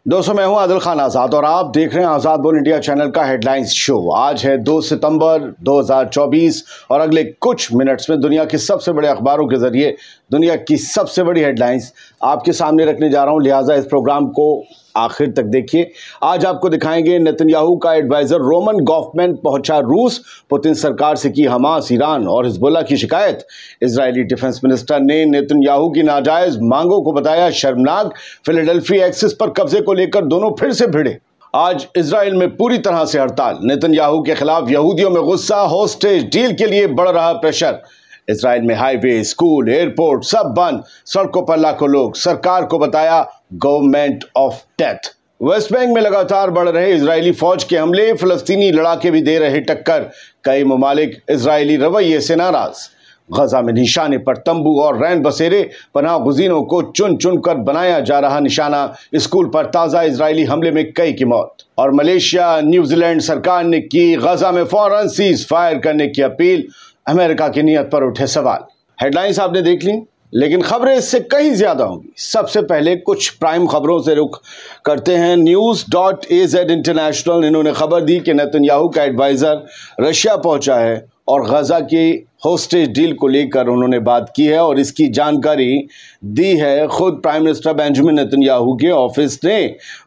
दोस्तों, मैं हूं आदिल खान आज़ाद और आप देख रहे हैं आज़ाद बोल इंडिया चैनल का हेडलाइंस शो। आज है 2 सितंबर 2024 और अगले कुछ मिनट्स में दुनिया के सबसे बड़े अखबारों के जरिए दुनिया की सबसे बड़ी हेडलाइंस आपके सामने रखने जा रहा हूं, लिहाजा इस प्रोग्राम को आखिर तक देखिए। आज आपको दिखाएंगे नेतन्याहू का एडवाइजर रोमन गॉफमैन पहुंचा रूस, पुतिन सरकार से की हमास, ईरान और हिजबुल्लाह की शिकायत। इजरायली डिफेंस मिनिस्टर ने नेतन्याहू की नाजायज मांगों को बताया शर्मनाक। फिलाडेल्फिया एक्सिस पर कब्जे को लेकर दोनों फिर से भिड़े। आज इजराइल में पूरी तरह से हड़ताल, नेतन्याहू के खिलाफ यहूदियों में गुस्सा, होस्टेज डील के लिए बढ़ रहा प्रेशर। इजराइल में हाईवे, स्कूल, एयरपोर्ट सब बंद, सड़कों पर लाखों लोग। सरकार को बताया government of death. West Bank में लगातार बढ़ रहे इजरायली फौज के हमले, फिलिस्तीनी लड़ाके भी दे रहे टक्कर। कई ममालिक इजरायली रवैये से नाराज। गजा में निशाने पर तंबू और रैन बसेरे, पनाह गुज़ीरों को चुन चुन कर बनाया जा रहा निशाना। स्कूल पर ताज़ा इजरायली हमले में कई की मौत। और मलेशिया, न्यूजीलैंड सरकार ने की गजा में फौरन सीज फायर करने की अपील। अमेरिका की नीयत पर उठे सवाल। हेडलाइंस आपने देख ली, लेकिन खबरें इससे कहीं ज्यादा होंगी। सबसे पहले कुछ प्राइम खबरों से रुख करते हैं। News.az इंटरनेशनल, इन्होंने खबर दी कि नेतन्याहू का एडवाइजर रशिया पहुंचा है और गजा की होस्टेज डील को लेकर उन्होंने बात की है और इसकी जानकारी दी है खुद प्राइम मिनिस्टर बेंजामिन नेतन्याहू के ऑफिस ने।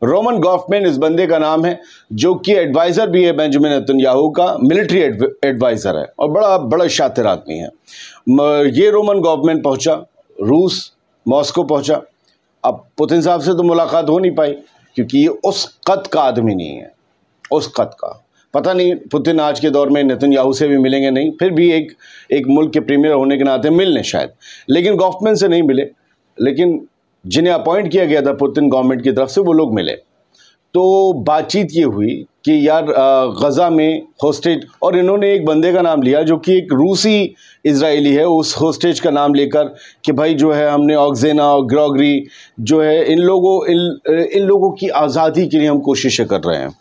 रोमन गॉफमैन इस बंदे का नाम है, जो कि एडवाइजर भी है बेंजामिन नेतन्याहू का, मिलिट्री एडवाइजर है और बड़ा शातिर आदमी है। ये रोमन गॉफमैन पहुंचा रूस, मॉस्को पहुंचा। अब पुतिन साहब से तो मुलाकात हो नहीं पाई क्योंकि ये उस कद का आदमी नहीं है, उस कद का। पता नहीं पुतिन आज के दौर में नेतन्याहू से भी मिलेंगे नहीं, फिर भी एक मुल्क के प्रीमियर होने के नाते मिलने शायद, लेकिन गॉफमैन से नहीं मिले। लेकिन जिन्हें अपॉइंट किया गया था पुतिन गवर्नमेंट की तरफ से, वो लोग मिले। तो बातचीत ये हुई कि यार गजा में होस्टेज, और इन्होंने एक बंदे का नाम लिया जो कि एक रूसी इजरायली है, उस होस्टेज का नाम लेकर कि भाई जो है हमने ऑक्जेना और ग्रोगरी जो है इन लोगों की आज़ादी के लिए हम कोशिशें कर रहे हैं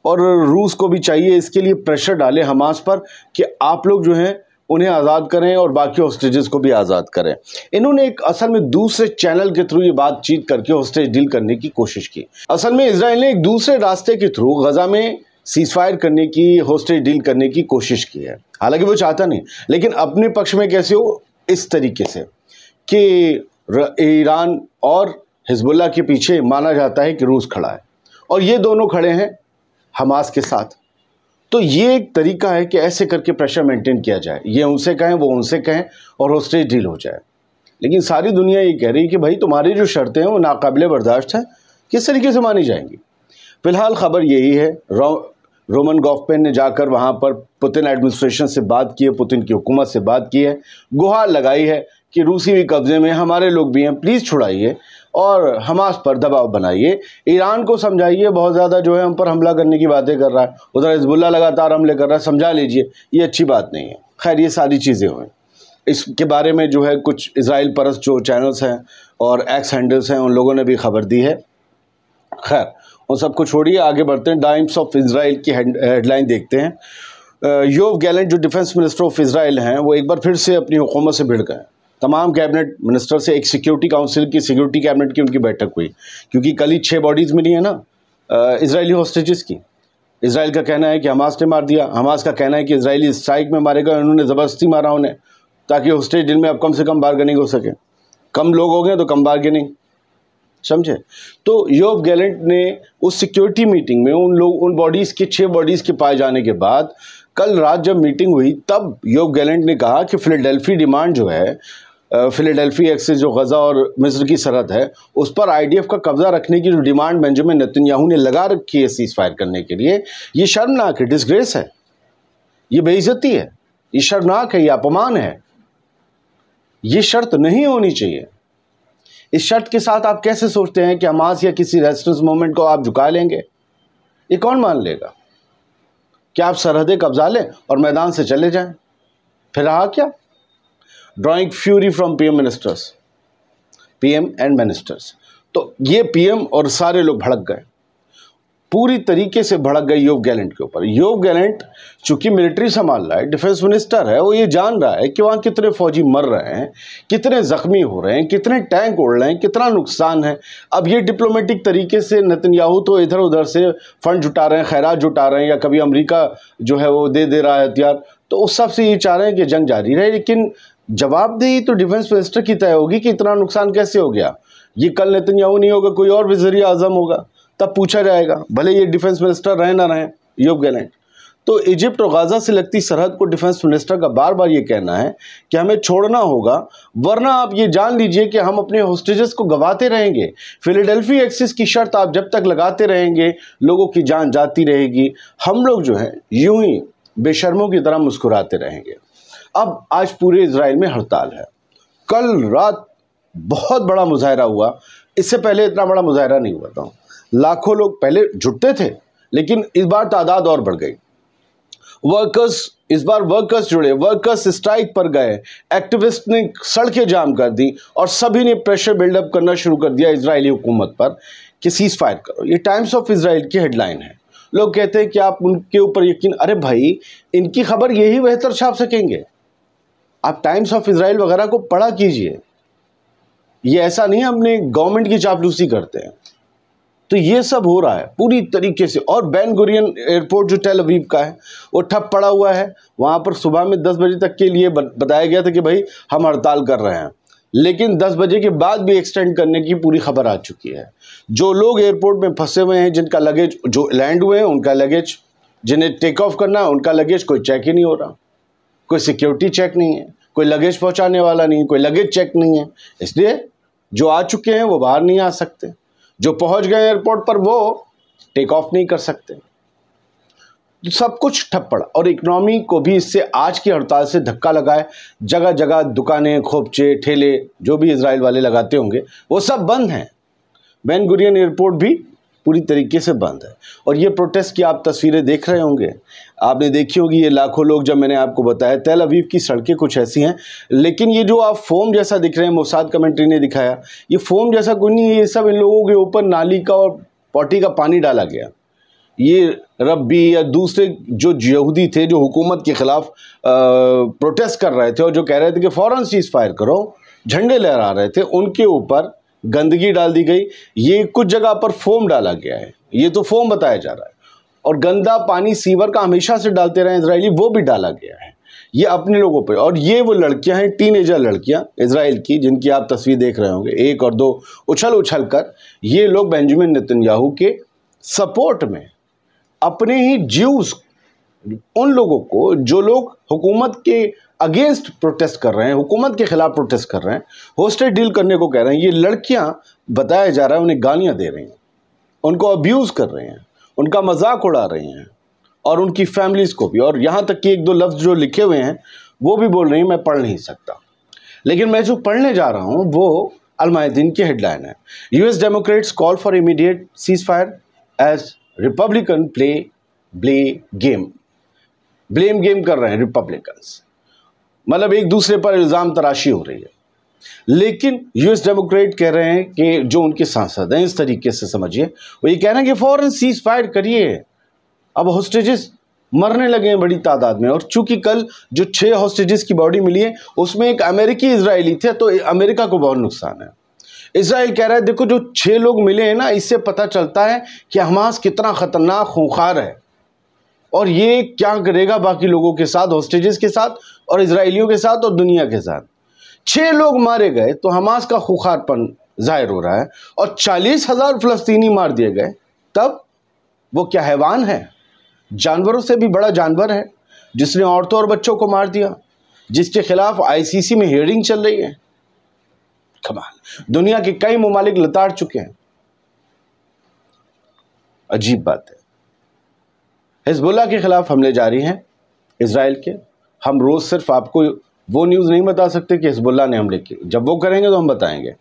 और रूस को भी चाहिए इसके लिए प्रेशर डाले हमास पर कि आप लोग जो हैं उन्हें आज़ाद करें और बाकी होस्टेजेस को भी आज़ाद करें। इन्होंने एक असल में दूसरे चैनल के थ्रू ये बातचीत करके होस्टेज डील करने की कोशिश की। असल में इजराइल ने एक दूसरे रास्ते के थ्रू गजा में सीज फायर करने की, होस्टेज डील करने की कोशिश की है। हालांकि वो चाहता नहीं, लेकिन अपने पक्ष में कैसे हो, इस तरीके से कि ईरान और हिजबुल्लाह के पीछे माना जाता है कि रूस खड़ा है और ये दोनों खड़े हैं हमास के साथ। तो ये एक तरीका है कि ऐसे करके प्रेशर मेंटेन किया जाए, ये उनसे कहें वो उनसे कहें और होस्टेज डील हो जाए। लेकिन सारी दुनिया ये कह रही है कि भाई तुम्हारी जो शर्तें हैं वो नाकाबिले बर्दाश्त हैं, किस तरीके से मानी जाएंगी। फिलहाल खबर यही है, रोमन गॉफमैन ने जाकर वहाँ पर पुतिन एडमिनिस्ट्रेशन से बात की है, पुतिन की हुकूमत से बात की है, गुहार लगाई है कि रूसी भी कब्जे में, हमारे लोग भी हैं, प्लीज़ छुड़ाइए और हमास पर दबाव बनाइए। ईरान को समझाइए, बहुत ज़्यादा जो है हम पर हमला करने की बातें कर रहा है, उधर हिजबुल्लाह लगातार हमले कर रहा है, समझा लीजिए, ये अच्छी बात नहीं है। खैर, ये सारी चीज़ें हुई। इसके बारे में जो है कुछ इजराइल परस्त जो चैनल्स हैं और एक्स हैंडल्स हैं, उन लोगों ने भी खबर दी है। खैर, उन सबको छोड़िए, आगे बढ़ते हैं। टाइम्स ऑफ इजराइल की हेडलाइन देखते हैं। योव गैलेंट जो डिफेंस मिनिस्टर ऑफ इजराइल हैं, वो एक बार फिर से अपनी हुकूमत से भिड़ गए। तमाम कैबिनेट मिनिस्टर से एक सिक्योरिटी काउंसिल की, सिक्योरिटी कैबिनेट की उनकी बैठक हुई, क्योंकि कल ही 6 बॉडीज़ मिली है ना इजरायली हॉस्टेजेस की। इजराइल का कहना है कि हमास ने मार दिया, हमास का कहना है कि इजरायली स्ट्राइक में मारे गए, उन्होंने ज़बरदस्ती मारा उन्हें, ताकि होस्टेज डील में अब कम से कम बार्गेनिंग हो सके। कम लोग हो गए तो कम बार्गेनिंग, समझे। तो योव गैलेंट ने उस सिक्योरिटी मीटिंग में उन बॉडीज़ के 6 बॉडीज़ के पाए जाने के बाद कल रात जब मीटिंग हुई, तब योव गैलेंट ने कहा कि फिलाडेल्फी डिमांड जो है, फिलाडेल्फिया एक्सिस जो गजा और मिस्र की सरहद है, उस पर आईडीएफ का कब्जा रखने की जो डिमांड बेंजामिन नेतन्याहू ने लगा रखी है सीज फायर करने के लिए, ये शर्मनाक है, डिसग्रेस है, ये बेइज्जती है, ये शर्मनाक है, ये अपमान है। ये शर्त नहीं होनी चाहिए। इस शर्त के साथ आप कैसे सोचते हैं कि हमास या किसी रेजिस्टेंस मूवमेंट को आप झुका लेंगे? ये कौन मान लेगा? क्या आप सरहदें कब्जा लें और मैदान से चले जाएं? फिर रहा क्या? Drawing fury from PM and ministers. तो ये पीएम और सारे लोग भड़क गए। पूरी तरीके से भड़क गई योव गैलेंट के ऊपर। योव गैलेंट चूंकि मिलिट्री संभाल रहा है, डिफेंस मिनिस्टर है, वो ये जान रहा है कि वहाँ कितने फौजी मर रहे हैं, कितने जख्मी हो रहे हैं, कितने टैंक उड़ रहे हैं, कितना नुकसान है। अब ये डिप्लोमेटिक तरीके से नेतन्याहू तो इधर उधर से फंड जुटा रहे हैं, खैरात जुटा रहे हैं, या कभी अमेरिका जो है वो दे रहा है हथियार, तो उस सब से ये चाह रहे हैं कि जंग जारी रहे। लेकिन जवाबदेही तो डिफेंस मिनिस्टर की तय होगी कि इतना नुकसान कैसे हो गया। ये कल नेतन्याहू नहीं होगा, कोई और वज़ीर आज़म होगा, तब पूछा जाएगा, भले ये डिफेंस मिनिस्टर रहे ना रहे योव गैलेंट। तो इजिप्ट और गाज़ा से लगती सरहद को डिफेंस मिनिस्टर का बार बार ये कहना है कि हमें छोड़ना होगा, वरना आप ये जान लीजिए कि हम अपने होस्टेजेस को गंवाते रहेंगे। फिलाडेल्फी एक्सिस की शर्त आप जब तक लगाते रहेंगे, लोगों की जान जाती रहेगी, हम लोग जो है यूं ही बेशर्मों की तरह मुस्कुराते रहेंगे। अब आज पूरे इजराइल में हड़ताल है। कल रात बहुत बड़ा मुजाहरा हुआ, इससे पहले इतना बड़ा मुजाहरा नहीं हुआ था। लाखों लोग पहले जुटते थे, लेकिन इस बार तादाद और बढ़ गई। इस बार वर्कर्स जुड़े, वर्कर्स स्ट्राइक पर गए, एक्टिविस्ट ने सड़कें जाम कर दी और सभी ने प्रेशर बिल्डअप करना शुरू कर दिया इजरायली हुकूमत पर कि सीज फायर करो। ये टाइम्स ऑफ इजराइल की हेडलाइन है। लोग कहते हैं कि आप उनके ऊपर यकीन, अरे भाई इनकी खबर यही बेहतर छाप सकेंगे। आप टाइम्स ऑफ इजराइल वगैरह को पढ़ा कीजिए। ये ऐसा नहीं अपने गवर्नमेंट की चापलूसी करते हैं। तो ये सब हो रहा है पूरी तरीके से। और बेन गुरियन एयरपोर्ट जो टेल अवीव का है वो ठप पड़ा हुआ है। वहाँ पर सुबह में 10 बजे तक के लिए बताया गया था कि भाई हम हड़ताल कर रहे हैं, लेकिन 10 बजे के बाद भी एक्सटेंड करने की पूरी खबर आ चुकी है। जो लोग एयरपोर्ट में फंसे हुए हैं, जिनका लगेज, जो लैंड हुए हैं उनका लगेज, जिन्हें टेक ऑफ करना है उनका लगेज, कोई चेक ही नहीं हो रहा, कोई सिक्योरिटी चेक नहीं है, कोई लगेज पहुँचाने वाला नहीं, कोई लगेज चेक नहीं है। इसलिए जो आ चुके हैं वो बाहर नहीं आ सकते, जो पहुंच गए एयरपोर्ट पर वो टेक ऑफ नहीं कर सकते। तो सब कुछ ठप पड़ा और इकोनॉमी को भी इससे, आज की हड़ताल से धक्का लगा है। जगह जगह दुकानें, खोपचे, ठेले जो भी इजराइल वाले लगाते होंगे वो सब बंद हैं। बेन गुरियन एयरपोर्ट भी पूरी तरीके से बंद है। और ये प्रोटेस्ट की आप तस्वीरें देख रहे होंगे, आपने देखी होगी ये लाखों लोग। जब मैंने आपको बताया तेल अवीव की सड़कें कुछ ऐसी हैं, लेकिन ये जो आप फोम जैसा दिख रहे हैं, मोसाद कमेंट्री ने दिखाया, ये फोम जैसा कुछ नहीं है, ये सब इन लोगों के ऊपर नाली का और पॉटी का पानी डाला गया। ये रब्बी या दूसरे जो यहूदी थे जो हुकूमत के ख़िलाफ़ प्रोटेस्ट कर रहे थे और जो कह रहे थे कि फ़ौरन सीज़ फायर करो, झंडे लहरा रहे थे, उनके ऊपर गंदगी डाल दी गई। ये कुछ जगह पर फोम डाला गया है, ये तो फोम बताया जा रहा है। और गंदा पानी सीवर का हमेशा से डालते रहे इजरायली, वो भी डाला गया है ये अपने लोगों पे। और ये वो लड़कियां हैं, टीनेजर लड़कियां इजराइल की, जिनकी आप तस्वीर देख रहे होंगे, 1 और 2 उछल उछल कर ये लोग बेंजामिन नेतन्याहू के सपोर्ट में अपने ही ज्यूज, उन लोगों को जो लोग हुकूमत के अगेंस्ट प्रोटेस्ट कर रहे हैं, हुकूमत के खिलाफ प्रोटेस्ट कर रहे हैं, होस्टेज डील करने को कह रहे हैं, ये लड़कियां बताया जा रहा है उन्हें गालियां दे रही हैं, उनको अब्यूज़ कर रहे हैं, उनका मजाक उड़ा रही हैं और उनकी फैमिलीज़ को भी। और यहाँ तक कि 1-2 लफ्ज़ जो लिखे हुए हैं वो भी बोल रही हैं मैं पढ़ नहीं सकता। लेकिन मैं जो पढ़ने जा रहा हूँ वो अल-मायादीन की हेडलाइन है। US Democrats call for immediate ceasefire as Republican blame game कर रहे हैं रिपब्लिकन्स, मतलब एक दूसरे पर इल्ज़ाम तराशी हो रही है। लेकिन US डेमोक्रेट कह रहे हैं कि जो उनके सांसद हैं, इस तरीके से समझिए, वो ये कह रहे हैं कि फ़ौरन सीज फायर करिए, अब होस्टेजेस मरने लगे हैं बड़ी तादाद में। और चूंकि कल जो 6 होस्टेजेस की बॉडी मिली है उसमें एक अमेरिकी इजरायली थे, तो अमेरिका को बहुत नुकसान है। इजराइल कह रहा है देखो जो 6 लोग मिले हैं ना, इससे पता चलता है कि हमास कितना ख़तरनाक खूंखार है और ये क्या करेगा बाकी लोगों के साथ, होस्टेजेस के साथ और इजरायलियों के साथ और दुनिया के साथ। 6 लोग मारे गए तो हमास का खूंखारपन जाहिर हो रहा है, और 40,000 फ़लस्तीनी मार दिए गए, तब वो क्या हैवान है? जानवरों से भी बड़ा जानवर है जिसने औरतों और बच्चों को मार दिया, जिसके खिलाफ ICC में हियरिंग चल रही है। कमाल, दुनिया के कई ममालिक लताड़ चुके हैं। अजीब बात है। हिजबुल्लाह के खिलाफ हमले जारी हैं इजराइल के। हम रोज़ सिर्फ आपको वो न्यूज़ नहीं बता सकते कि हिजबुल्लाह ने हमले किए, जब वो करेंगे तो हम बताएंगे।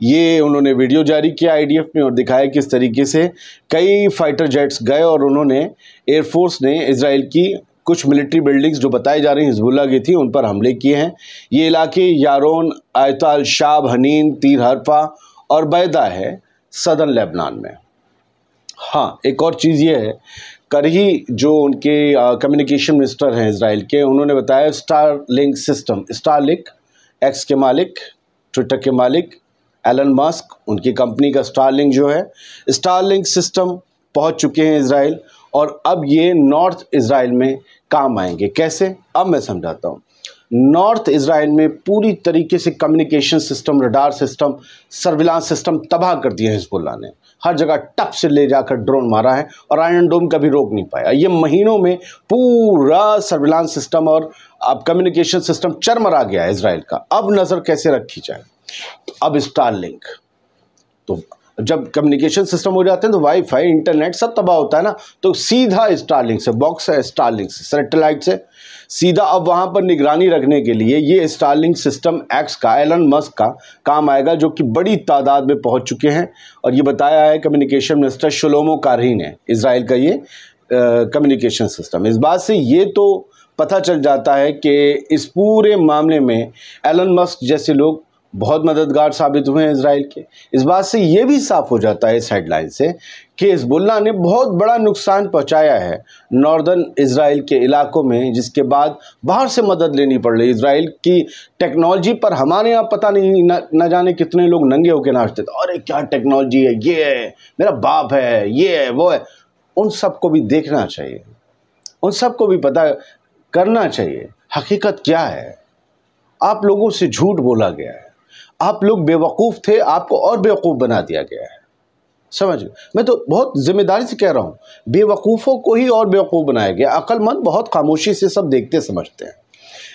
ये उन्होंने वीडियो जारी किया IDF ने और दिखाया किस तरीके से कई फाइटर जेट्स गए और उन्होंने, एयरफोर्स ने इजराइल की कुछ मिलिट्री बिल्डिंग्स जो बताई जा रही हिजबुल्लाह की थी उन पर हमले किए हैं। ये इलाके यारोन, आयताल शाब, हनीन, तीर हरफा और बैदा है सदर्न लेबनान में। हाँ, एक और चीज़ ये है, कल ही जो उनके कम्युनिकेशन मिनिस्टर हैं इजराइल के, उन्होंने बताया स्टारलिंक सिस्टम, स्टारलिंक एक्स के मालिक, ट्विटर के मालिक एलन मस्क, उनकी कंपनी का स्टारलिंक जो है, स्टारलिंक सिस्टम पहुंच चुके हैं इजराइल, और अब ये नॉर्थ इजराइल में काम आएंगे। कैसे, अब मैं समझाता हूँ। नॉर्थ इजराइल में पूरी तरीके से communication system, radar system, surveillance system तबाह कर दिया है हिजबुल्लाह ने। हर जगह टप से ले जाकर ड्रोन मारा है और आयरन डोम कभी रोक नहीं पाया। ये महीनों में पूरा सर्विलांस सिस्टम और अब कम्युनिकेशन सिस्टम चरमरा गया है इजराइल का। अब नज़र कैसे रखी जाए? अब स्टारलिंक, तो जब कम्युनिकेशन सिस्टम हो जाते हैं तो वाईफाई, इंटरनेट सब तबाह होता है ना, तो सीधा स्टारलिंक से, बॉक्स है स्टारलिंक से, सैटेलाइट से सीधा अब वहाँ पर निगरानी रखने के लिए ये स्टारलिंक सिस्टम एक्स का, एलन मस्क का काम आएगा, जो कि बड़ी तादाद में पहुँच चुके हैं। और ये बताया है कम्युनिकेशन मिनिस्टर शलोमो कारही ने, इजराइल का ये कम्युनिकेशन सिस्टम। इस बात से ये तो पता चल जाता है कि इस पूरे मामले में एलन मस्क जैसे लोग बहुत मददगार साबित हुए हैं इजराइल के। इस बात से ये भी साफ हो जाता है इस हेडलाइन से कि हिजबुल्लाह ने बहुत बड़ा नुकसान पहुंचाया है नॉर्दर्न इजराइल के इलाकों में, जिसके बाद बाहर से मदद लेनी पड़ रही। इजराइल की टेक्नोलॉजी पर हमारे यहाँ पता नहीं न जाने कितने लोग नंगे होकर नाचते थे, अरे क्या टेक्नोलॉजी है, ये है, मेरा बाप है, ये है, वो है। उन सबको भी देखना चाहिए, उन सबको भी पता करना चाहिए हकीकत क्या है। आप लोगों से झूठ बोला गया है, आप लोग बेवकूफ़ थे, आपको और बेवकूफ़ बना दिया गया है। समझ गए? मैं तो बहुत जिम्मेदारी से कह रहा हूँ, बेवकूफ़ों को ही और बेवकूफ़ बनाया गया। अक्लमंद बहुत खामोशी से सब देखते समझते हैं।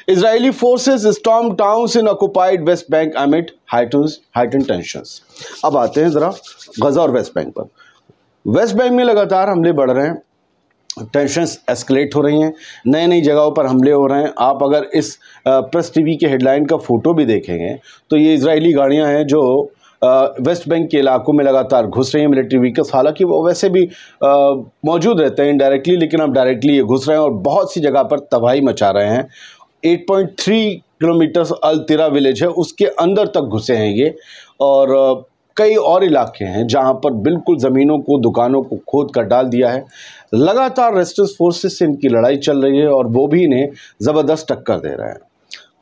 Israeli forces storm towns in occupied West Bank amid heightened tensions. अब आते हैं ज़रा गजा और वेस्ट बैंक पर। वेस्ट बैंक में लगातार हमले बढ़ रहे हैं, टेंशंस एस्केलेट हो रही हैं, नई नई जगहों पर हमले हो रहे हैं। आप अगर इस प्रेस टीवी के हेडलाइन का फ़ोटो भी देखेंगे तो ये इजरायली गाड़ियां हैं जो वेस्ट बैंक के इलाकों में लगातार घुस रही हैं, मिलिट्री व्हीकल्स। हालांकि वो वैसे भी मौजूद रहते हैं इनडायरेक्टली, लेकिन अब डायरेक्टली ये घुस रहे हैं और बहुत सी जगह पर तबाही मचा रहे हैं। 8.3 किलोमीटर अल तिरा विलेज है, उसके अंदर तक घुसे हैं ये, और कई और इलाके हैं जहां पर बिल्कुल ज़मीनों को, दुकानों को खोद कर डाल दिया है। लगातार रेजिस्टेंस फोर्सेस से इनकी लड़ाई चल रही है और वो भी इन्हें ज़बरदस्त टक्कर दे रहे हैं।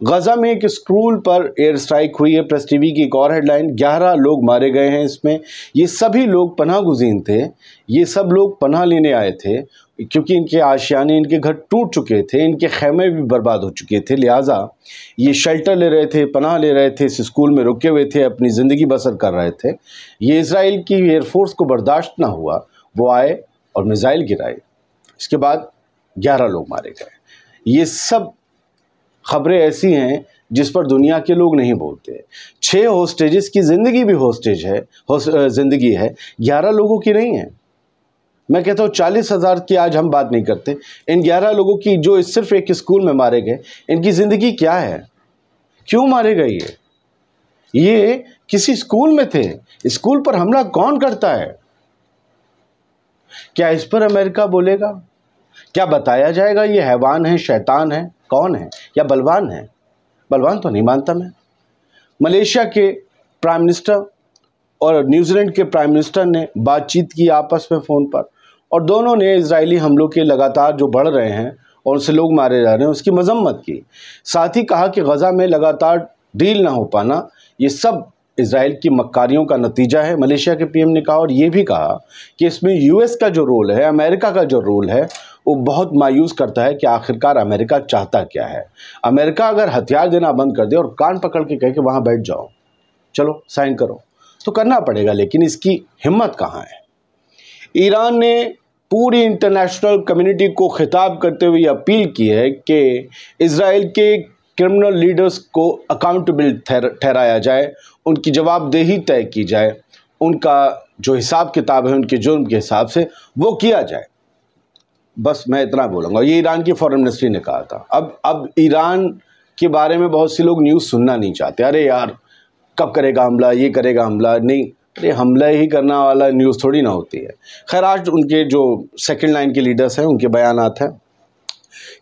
गजा में एक स्कूल पर एयर स्ट्राइक हुई है। प्रेस टीवी की एक और हेडलाइन, 11 लोग मारे गए हैं इसमें। ये सभी लोग पनाह गुज़ीन थे, ये सब लोग पनाह लेने आए थे क्योंकि इनके आशियाने, इनके घर टूट चुके थे, इनके खैमे भी बर्बाद हो चुके थे, लिहाजा ये शेल्टर ले रहे थे, पनाह ले रहे थे, इस स्कूल में रुके हुए थे, अपनी ज़िंदगी बसर कर रहे थे। ये इजराइल की एयरफोर्स को बर्दाश्त ना हुआ, वो आए और मिसाइल गिराए, इसके बाद 11 लोग मारे गए। ये सब खबरें ऐसी हैं जिस पर दुनिया के लोग नहीं बोलते। 6 होस्टेजेस की ज़िंदगी भी होस्टेज है, ज़िंदगी है, 11 लोगों की नहीं है। मैं कहता हूँ 40,000 की आज हम बात नहीं करते, इन 11 लोगों की जो सिर्फ एक स्कूल में मारे गए, इनकी ज़िंदगी क्या है, क्यों मारे गए? ये किसी स्कूल में थे, स्कूल पर हमला कौन करता है? क्या इस पर अमेरिका बोलेगा? क्या बताया जाएगा ये हैवान है, शैतान है, कौन है, या बलवान है? बलवान तो नहीं मानता मैं। मलेशिया के प्राइम मिनिस्टर और न्यूजीलैंड के प्राइम मिनिस्टर ने बातचीत की आपस में फ़ोन पर, और दोनों ने इजरायली हमलों के लगातार जो बढ़ रहे हैं और उनसे लोग मारे जा रहे हैं उसकी मजम्मत की। साथ ही कहा कि गजा में लगातार डील ना हो पाना ये सब इजराइल की मक्कारियों का नतीजा है, मलेशिया के पीएम ने कहा। और ये भी कहा कि इसमें यूएस का जो रोल है, अमेरिका का जो रोल है, वो बहुत मायूस करता है कि आखिरकार अमेरिका चाहता क्या है। अमेरिका अगर हथियार देना बंद कर दे और कान पकड़ के कहे कि वहाँ बैठ जाओ, चलो साइन करो, तो करना पड़ेगा, लेकिन इसकी हिम्मत कहाँ है? ईरान ने पूरी इंटरनेशनल कम्युनिटी को खिताब करते हुए अपील की है कि इजराइल के क्रिमिनल लीडर्स को अकाउंटेबल ठहराया जाए, उनकी जवाबदेही तय की जाए, उनका जो हिसाब किताब है उनके जुर्म के हिसाब से वो किया जाए। बस मैं इतना बोलूँगा। ये ईरान की फॉरेन मिनिस्ट्री ने कहा था। अब ईरान के बारे में बहुत सी लोग न्यूज़ सुनना नहीं चाहते। अरे यार कब करेगा हमला, ये करेगा हमला, नहीं, अरे हमला ही करना वाला न्यूज़ थोड़ी ना होती है। खैर, आज उनके जो सेकंड लाइन के लीडर्स हैं उनके बयानात हैं।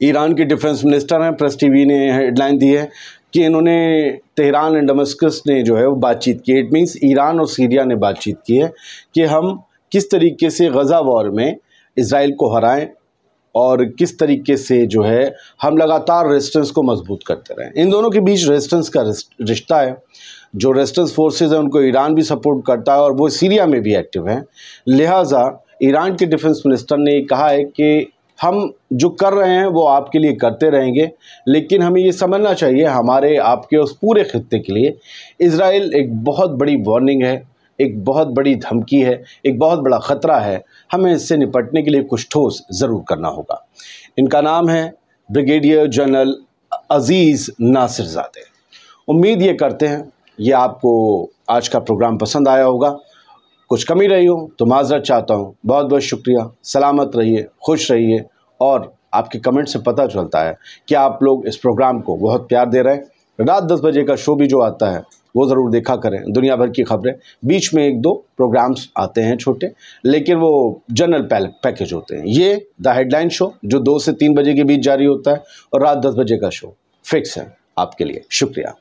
ईरान के डिफेंस मिनिस्टर हैं, प्रेस टीवी ने हेडलाइन दी है कि इन्होंने तेहरान एंड दमस्कस ने जो है वो बातचीत की। इट मीन्स ईरान और सीरिया ने बातचीत की है कि हम किस तरीके से गज़ा वॉर में इजराइल को हराएं और किस तरीके से जो है हम लगातार रेजिस्टेंस को मजबूत करते रहें। इन दोनों के बीच रेजिस्टेंस का रिश्ता है। जो रेजिस्टेंस फोर्सेस हैं उनको ईरान भी सपोर्ट करता है और वो सीरिया में भी एक्टिव हैं। लिहाजा ईरान के डिफेंस मिनिस्टर ने कहा है कि हम जो कर रहे हैं वो आपके लिए करते रहेंगे, लेकिन हमें ये समझना चाहिए हमारे आपके उस पूरे खित्ते के लिए इजराइल एक बहुत बड़ी वार्निंग है, एक बहुत बड़ी धमकी है, एक बहुत बड़ा ख़तरा है। हमें इससे निपटने के लिए कुछ ठोस ज़रूर करना होगा। इनका नाम है ब्रिगेडियर जनरल अजीज़ नासिरज़ादे। उम्मीद ये करते हैं ये आपको आज का प्रोग्राम पसंद आया होगा। कुछ कमी रही हो तो माज़रत चाहता हूँ। बहुत बहुत शुक्रिया। सलामत रहिए, खुश रहिए। और आपके कमेंट से पता चलता है कि आप लोग इस प्रोग्राम को बहुत प्यार दे रहे हैं। रात 10 बजे का शो भी जो आता है वो ज़रूर देखा करें। दुनिया भर की खबरें, बीच में 1-2 प्रोग्राम्स आते हैं छोटे, लेकिन वो जनरल पैकेज होते हैं। ये द हेडलाइन शो जो 2 से 3 बजे के बीच जारी होता है और रात 10 बजे का शो फिक्स है आपके लिए। शुक्रिया।